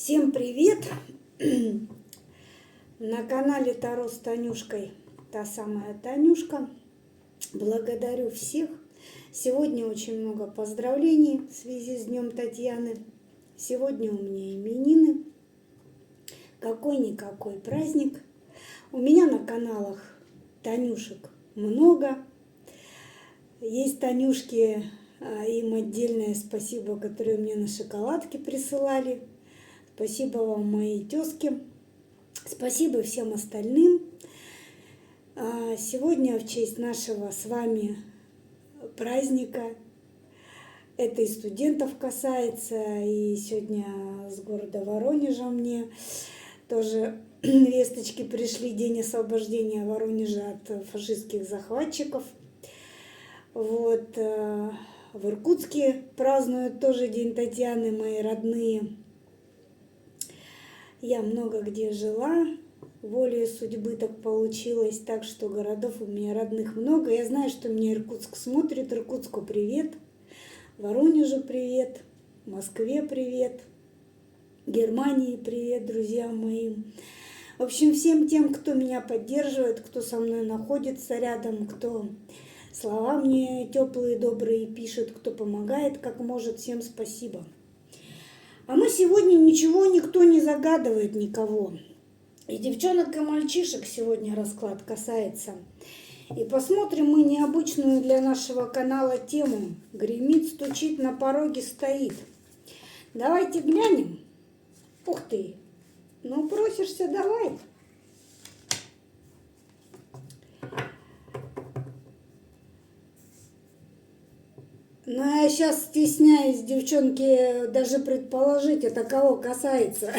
Всем привет! На канале Таро с Танюшкой, та самая Танюшка. Благодарю всех. Сегодня очень много поздравлений в связи с Днем Татьяны. Сегодня у меня именины. Какой-никакой праздник. У меня на каналах Танюшек много. Есть Танюшки, им отдельное спасибо, которые мне на шоколадки присылали. Спасибо вам, мои тезки. Спасибо всем остальным. Сегодня в честь нашего с вами праздника. Это и студентов касается. И сегодня с города Воронежа мне тоже весточки пришли. День освобождения Воронежа от фашистских захватчиков. Вот. В Иркутске празднуют тоже День Татьяны, мои родные. Я много где жила, волей судьбы так получилось, так что городов у меня родных много. Я знаю, что меня Иркутск смотрит. Иркутску привет, Воронежу привет, Москве привет, Германии привет, друзьям моим. В общем, всем тем, кто меня поддерживает, кто со мной находится рядом, кто слова мне теплые, добрые пишет, кто помогает, как может, всем спасибо. А мы сегодня никто не загадывает никого. И девчонок, и мальчишек сегодня расклад касается. И посмотрим мы необычную для нашего канала тему. Гремит, стучит, на пороге стоит. Давайте глянем. Ух ты! Ну, просишься, давай. Но я сейчас стесняюсь, девчонки, даже предположить, это кого касается.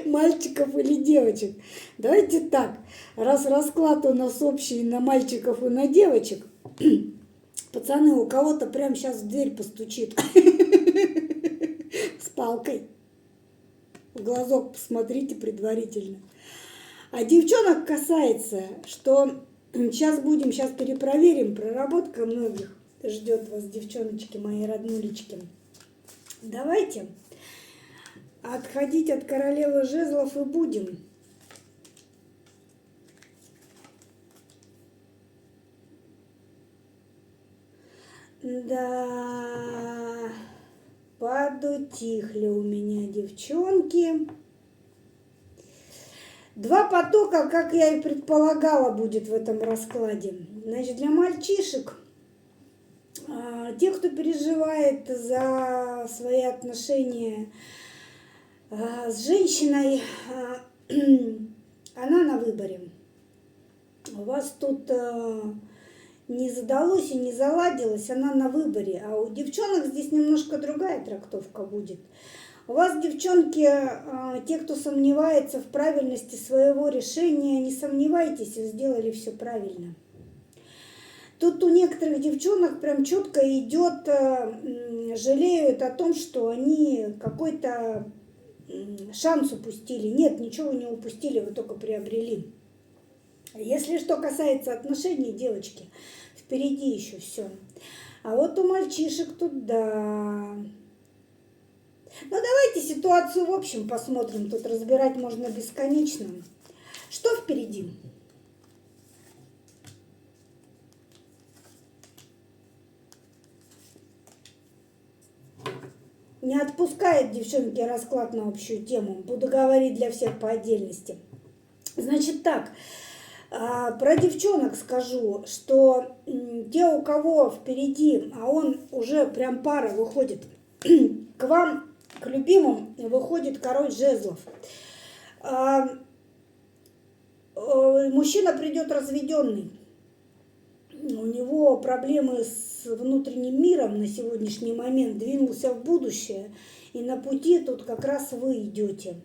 Мальчиков или девочек. Давайте так, раз расклад у нас общий на мальчиков и на девочек, пацаны, у кого-то прямо сейчас в дверь постучит с палкой. В глазок посмотрите предварительно. А девчонок касается, что сейчас перепроверим, проработка многих ждет вас, девчоночки, мои роднулечки. Давайте отходить от королевы жезлов и будем. Да, подутихли у меня девчонки. Два потока, как я и предполагала, будет в этом раскладе. Значит, для мальчишек, те, кто переживает за свои отношения с женщиной, она на выборе. У вас тут не задалось и не заладилось, она на выборе. А у девчонок здесь немножко другая трактовка будет. У вас, девчонки, те, кто сомневается в правильности своего решения, не сомневайтесь, вы сделали все правильно. Тут у некоторых девчонок прям четко идет, жалеют о том, что они какой-то шанс упустили. Нет, ничего вы не упустили, вы только приобрели. Если что касается отношений, девочки, впереди еще все. А вот у мальчишек тут да. Ну давайте ситуацию в общем посмотрим. Тут разбирать можно бесконечно. Что впереди? Не отпускает, девчонки, расклад на общую тему. Буду говорить для всех по отдельности. Значит так, про девчонок скажу, что те, у кого впереди, а он уже прям пара выходит, к вам, к любимым, выходит король жезлов. Мужчина придет разведенный. У него проблемы с внутренним миром на сегодняшний момент, двинулся в будущее, и на пути тут как раз вы идете.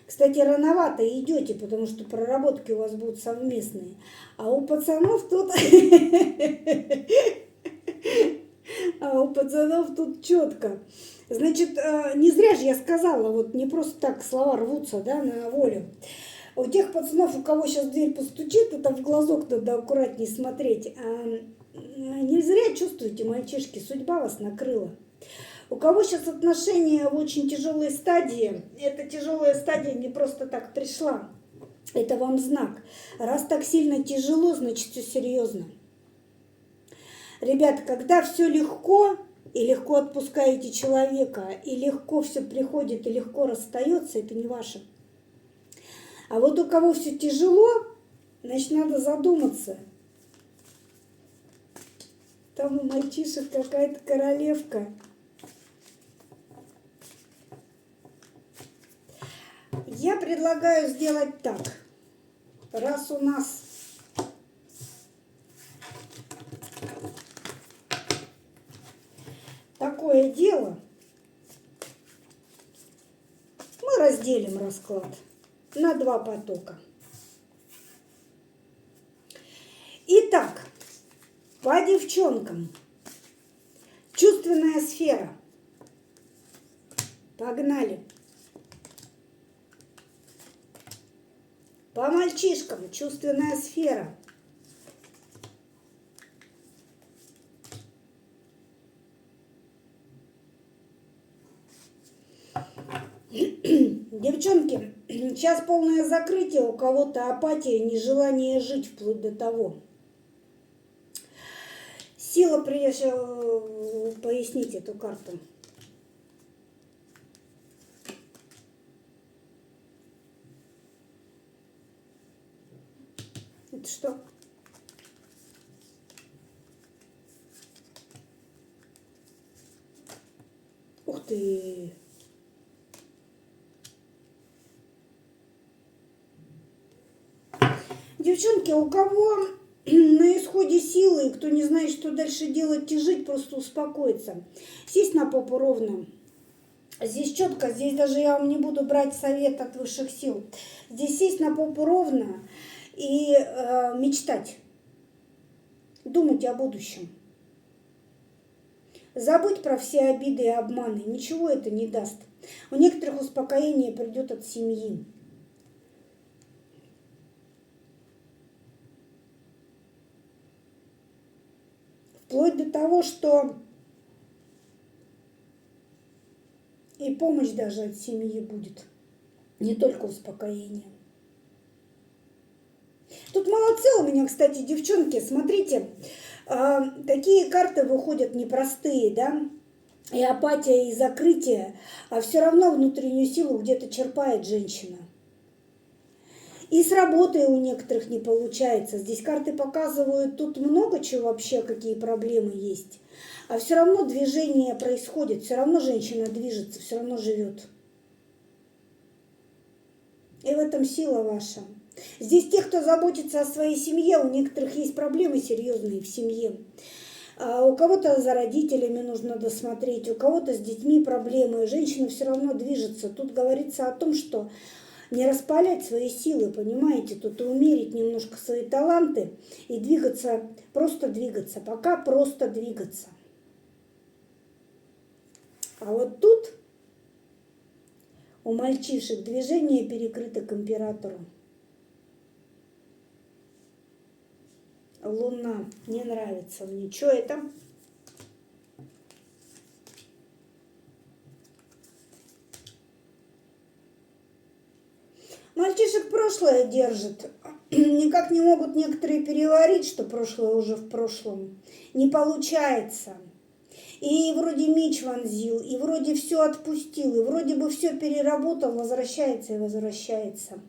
Кстати, рановато идете, потому что проработки у вас будут совместные. А у пацанов тут... четко. Значит, не зря же я сказала, вот не просто так слова рвутся, да, на волю. У тех пацанов, у кого сейчас дверь постучит, это в глазок надо аккуратнее смотреть. Не зря чувствуете, мальчишки, судьба вас накрыла. У кого сейчас отношения в очень тяжелой стадии, эта тяжелая стадия не просто так пришла. Это вам знак. Раз так сильно тяжело, значит все серьезно. Ребята, когда все легко, и легко отпускаете человека, и легко все приходит, и легко расстается, это не ваше. А вот у кого все тяжело, значит, надо задуматься. Там у мальчишек какая-то королевка. Я предлагаю сделать так. Раз у нас такое дело, мы разделим расклад на 2 потока. Итак, по девчонкам. Чувственная сфера. Погнали. По мальчишкам. Чувственная сфера. Девчонки, сейчас полное закрытие, у кого-то апатия, нежелание жить вплоть до того. Сила, прежде пояснить эту карту. Это что? Ух ты! Девчонки, у кого на исходе силы, и кто не знает, что дальше делать и жить, просто успокоиться. Сесть на попу ровно. Здесь четко, здесь даже я вам не буду брать совет от высших сил. Здесь сесть на попу ровно и мечтать. Думать о будущем. Забыть про все обиды и обманы. Ничего это не даст. У некоторых успокоение придет от семьи. Вплоть до того, что и помощь даже от семьи будет. Не только успокоение. Тут молодцы у меня, кстати, девчонки. Смотрите, такие карты выходят непростые, да? И апатия, и закрытие. А все равно внутреннюю силу где-то черпает женщина. И с работой у некоторых не получается. Здесь карты показывают, тут много чего вообще, какие проблемы есть. А все равно движение происходит, все равно женщина движется, все равно живет. И в этом сила ваша. Здесь те, кто заботится о своей семье, у некоторых есть проблемы серьезные в семье. У кого-то за родителями нужно досмотреть, у кого-то с детьми проблемы. Женщина все равно движется. Тут говорится о том, что не распалять свои силы, понимаете, тут и умерить немножко свои таланты и двигаться, пока просто двигаться. А вот тут у мальчишек движение перекрыто к императору. Луна, не нравится мне. Что это? Мальчишек прошлое держит. Никак не могут некоторые переварить, что прошлое уже в прошлом. Не получается. И вроде меч вонзил, и вроде все отпустил, и вроде бы все переработал, возвращается и возвращается.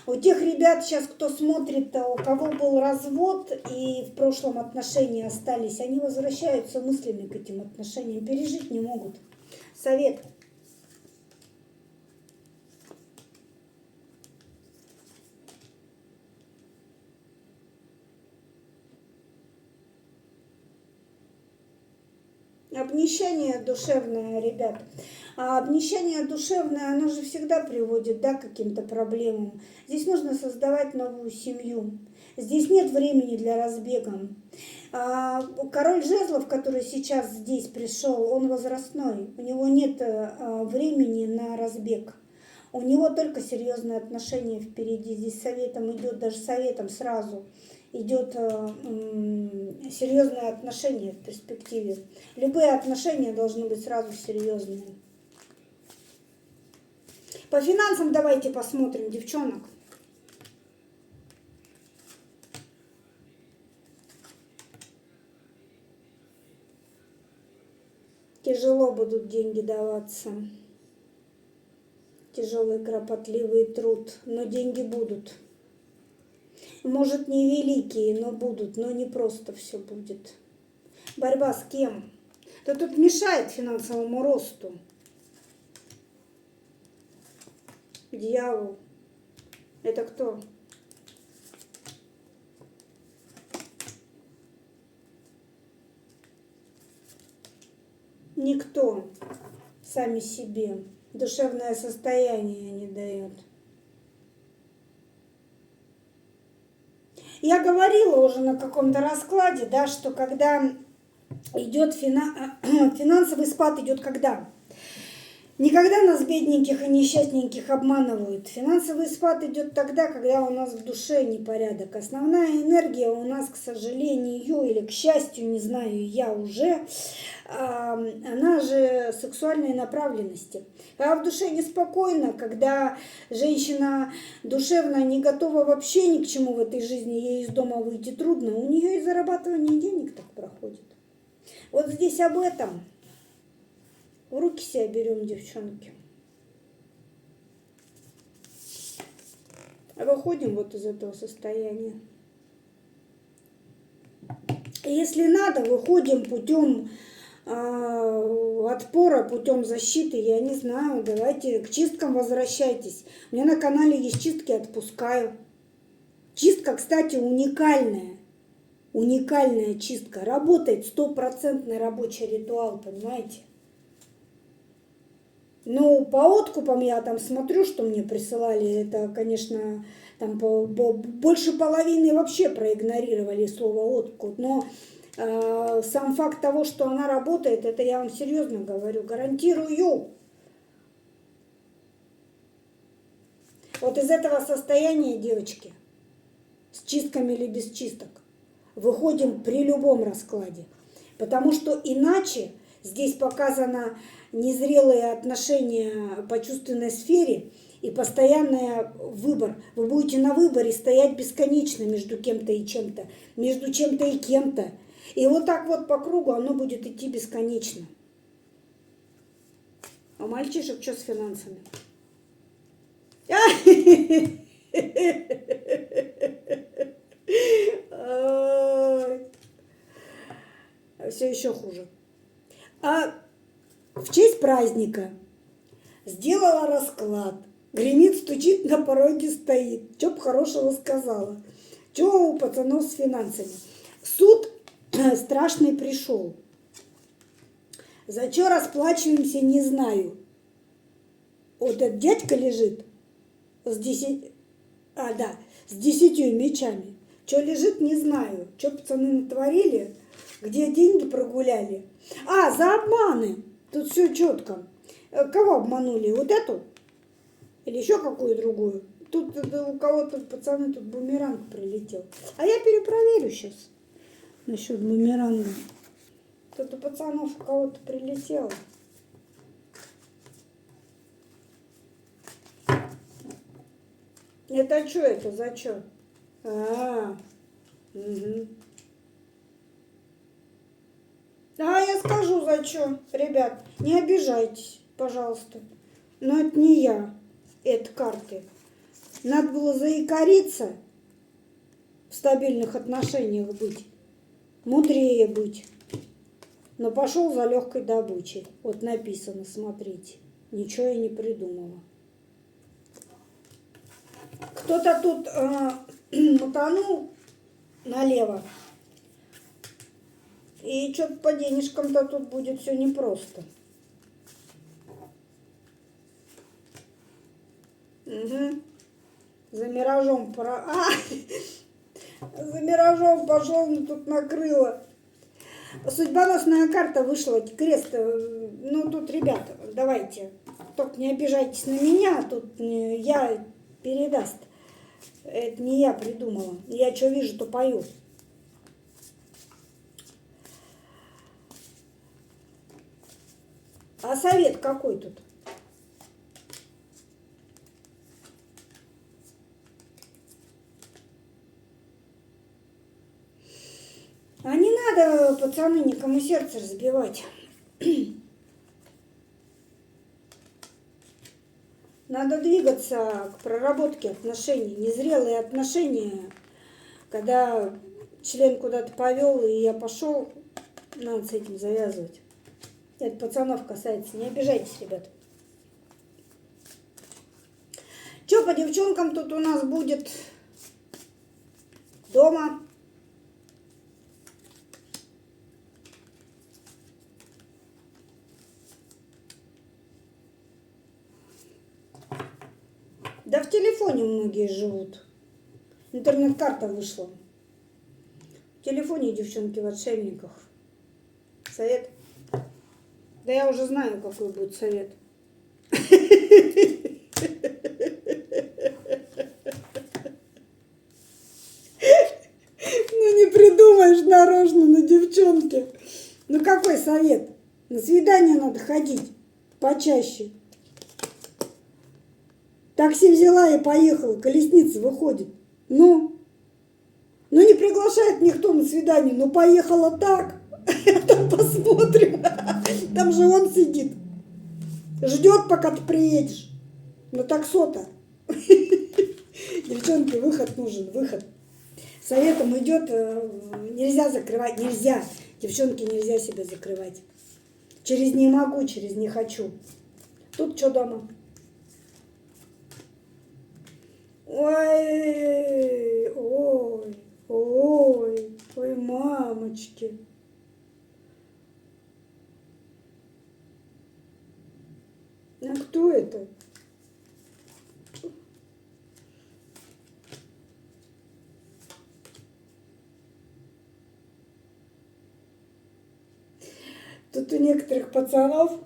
У тех ребят сейчас, кто смотрит, у кого был развод и в прошлом отношения остались, они возвращаются мыслями к этим отношениям, пережить не могут. Совет. Обнищание душевное, ребят. А обнищание душевное, оно же всегда приводит, да, к каким-то проблемам. Здесь нужно создавать новую семью. Здесь нет времени для разбега. Король жезлов, который сейчас здесь пришел, он возрастной. У него нет времени на разбег. У него только серьезные отношения впереди. Здесь советом идет, даже советом сразу. идет серьезные отношения в перспективе. Любые отношения должны быть сразу серьезные. По финансам давайте посмотрим, девчонок. Тяжело будут деньги даваться. Тяжелый, кропотливый труд. Но деньги будут. Может, не великие, но будут. Но не просто все будет. Борьба с кем? Кто тут мешает финансовому росту? Дьявол. Это кто? Никто. Сами себе. Душевное состояние не дает. Я говорила уже на каком-то раскладе, да, что когда идет финансовый спад, идет когда? Никогда нас, бедненьких и несчастненьких, обманывают. Финансовый спад идет тогда, когда у нас в душе непорядок. Основная энергия у нас, к сожалению, или к счастью, не знаю, я уже, она же сексуальной направленности. А в душе неспокойно, когда женщина душевно не готова вообще ни к чему в этой жизни, ей из дома выйти трудно, у нее и зарабатывание денег так проходит. Вот здесь об этом. В руки себя берем, девчонки. Выходим вот из этого состояния. Если надо, выходим путем отпора, путем защиты, я не знаю, давайте к чисткам возвращайтесь. У меня на канале есть чистки, отпускаю. Чистка, кстати, уникальная. Уникальная чистка. Работает 100% рабочий ритуал, понимаете? Ну, по откупам я там смотрю, что мне присылали, это, конечно, там больше половины вообще проигнорировали слово откуп, но сам факт того, что она работает, это я вам серьезно говорю, гарантирую. Вот из этого состояния, девочки, с чистками или без чисток, выходим при любом раскладе, потому что иначе здесь показано незрелые отношения по чувственной сфере и постоянный выбор. Вы будете на выборе стоять бесконечно между кем-то и чем-то, между чем-то и кем-то. И вот так вот по кругу оно будет идти бесконечно. А мальчишек что с финансами? Все еще хуже. А в честь праздника сделала расклад. Гремит, стучит, на пороге стоит. Что б хорошего сказала? Что у пацанов с финансами? Суд страшный пришел. За что расплачиваемся, не знаю. Вот этот дядька лежит с 10 мечами. Что лежит, не знаю. Что пацаны натворили, где деньги прогуляли. За обманы. Тут все четко. Кого обманули? Вот эту? Или еще какую другую? Тут у кого-то, пацаны, тут бумеранг прилетел. А я перепроверю сейчас насчет бумеранга. Тут у пацанов у кого-то прилетело. Это что это? За что? Угу. Я скажу за что. Ребят, не обижайтесь, пожалуйста. Но это не я. Это карты. Надо было заикариться, в стабильных отношениях быть, мудрее быть. Но пошел за легкой добычей. Вот написано, смотрите. Ничего я не придумала. Кто-то тут мотанул налево. И что-то по денежкам-то тут будет все непросто. Угу. За миражом за миражом пошел, тут накрыло. Судьбоносная карта вышла, крест. Ну, тут, ребята, давайте, только не обижайтесь на меня, тут я передаст. Это не я придумала. Я что вижу, то пою. А совет какой тут? А не надо, пацаны, никому сердце разбивать. Надо двигаться к проработке отношений. Незрелые отношения, когда член куда-то повел, и я пошел, надо с этим завязывать. Это пацанов касается. Не обижайтесь, ребят. Что по девчонкам тут у нас будет дома? Да в телефоне многие живут. Интернет-карта вышла. В телефоне девчонки в отшельниках. Совет? Да я уже знаю, какой будет совет. Ну не придумаешь нарочно на девчонке. Ну какой совет? На свидание надо ходить почаще. Такси взяла и поехала, колесница выходит. Ну не приглашает никто на свидание, ну поехала так. Там посмотрим. Там же он сидит. Ждет, пока ты приедешь. На таксо-то. Девчонки, выход нужен, выход. Советом идет, нельзя закрывать, нельзя. Девчонки, нельзя себя закрывать. Через не могу, через не хочу. Тут что дома? Ой, ой, ой, ой, мамочки. А кто это? Тут у некоторых пацанов,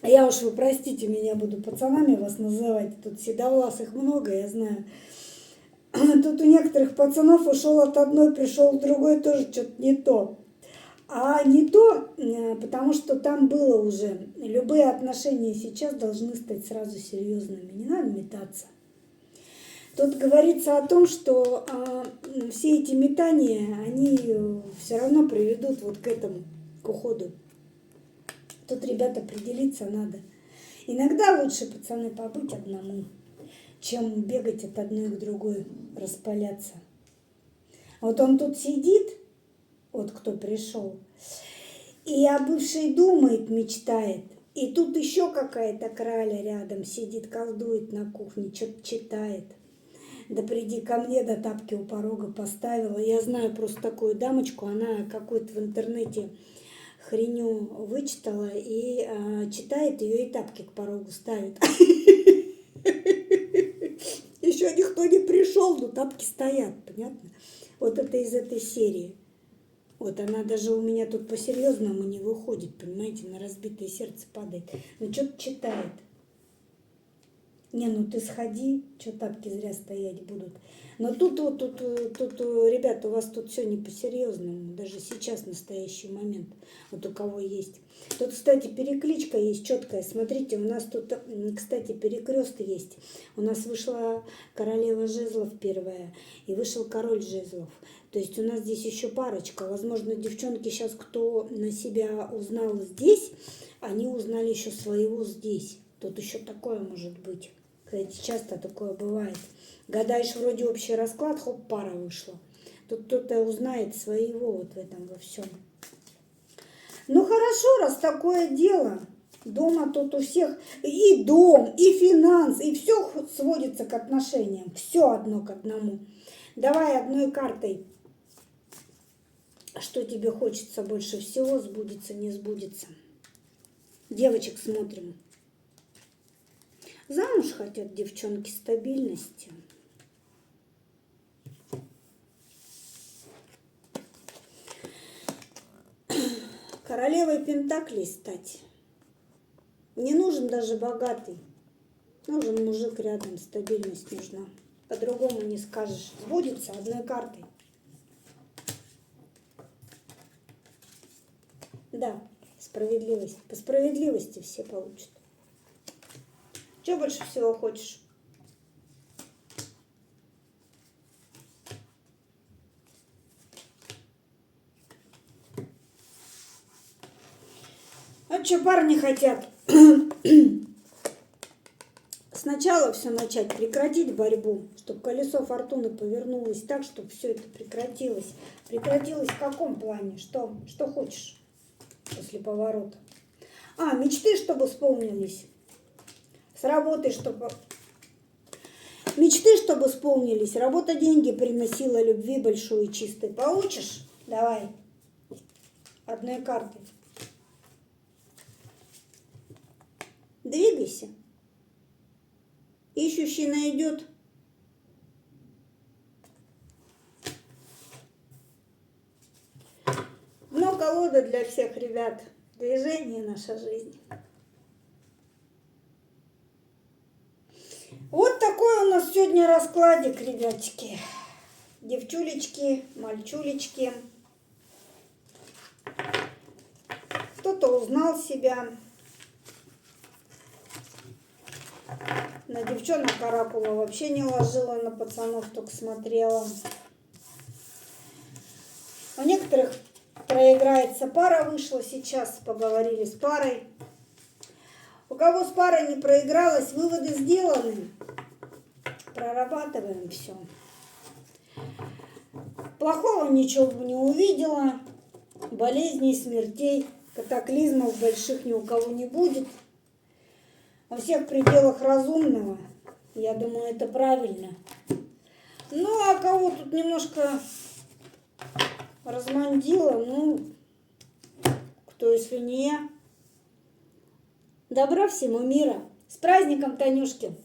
я уж вы простите, меня буду пацанами вас называть, тут седовласых много, я знаю. Тут у некоторых пацанов ушел от одной, пришел к другой, тоже что-то не то. А не то, потому что там было уже. Любые отношения сейчас должны стать сразу серьезными. Не надо метаться. Тут говорится о том, что все эти метания, они все равно приведут вот к этому, к уходу. Тут, ребят, определиться надо. Иногда лучше, пацаны, побыть одному, чем бегать от одной к другой, распаляться. Вот он тут сидит, вот кто пришел, и о бывшей думает, мечтает. И тут еще какая-то краля рядом сидит, колдует на кухне, что-то читает. Да приди ко мне, да тапки у порога поставила. Я знаю просто такую дамочку, она какую-то в интернете хреню вычитала и читает ее и тапки к порогу ставит. Еще никто не пришел, но тапки стоят, понятно? Вот это из этой серии. Вот она даже у меня тут по-серьезному не выходит, понимаете, на разбитое сердце падает. Ну что-то читает. Не, ну ты сходи, что тапки зря стоять будут. Но тут, ребята, у вас тут все не по-серьезному, даже сейчас, в настоящий момент, вот у кого есть. Тут, кстати, перекличка есть четкая, смотрите, у нас тут, кстати, перекрест есть. У нас вышла королева жезлов первая, и вышел король жезлов. То есть у нас здесь еще парочка. Возможно, девчонки сейчас, кто на себя узнал здесь, они узнали еще своего здесь. Тут еще такое может быть. Кстати, часто такое бывает. Гадаешь, вроде общий расклад, хоп, пара вышла. Тут кто-то узнает своего вот в этом во всем. Ну хорошо, раз такое дело. Дома тут у всех и дом, и финанс, и все сводится к отношениям. Все одно к одному. Давай одной картой. Что тебе хочется больше всего, сбудется, не сбудется. Девочек смотрим. Замуж хотят девчонки, стабильности. Королевой пентаклей стать. Не нужен даже богатый. Нужен мужик рядом, стабильность нужна. По-другому не скажешь. Сбудется одной картой. Да, справедливость. По справедливости все получат. Что больше всего хочешь? А что парни хотят? Сначала все начать, прекратить борьбу, чтобы колесо фортуны повернулось так, чтобы все это прекратилось. Прекратилось в каком плане? Что хочешь после поворота? Мечты, чтобы исполнились. С работой, чтобы... Мечты, чтобы исполнились. Работа деньги приносила, любви большой и чистой. Получишь? Давай. Одной картой. Двигайся. Ищущий найдет. Дно колода для всех ребят. Движение наша жизнь. Вот такой у нас сегодня раскладик, ребятики. Девчулечки, мальчулечки. Кто-то узнал себя. На девчонок оракула вообще не ложила, на пацанов только смотрела. У некоторых проиграется пара, вышла сейчас, поговорили с парой. У кого с парой не проигралось, выводы сделаны. Прорабатываем все. Плохого ничего не увидела. Болезней, смертей, катаклизмов больших ни у кого не будет. Во всех пределах разумного. Я думаю, это правильно. Ну, а кого тут немножко размандило, ну, кто если не я. Добра всему мира. С праздником, Танюшки!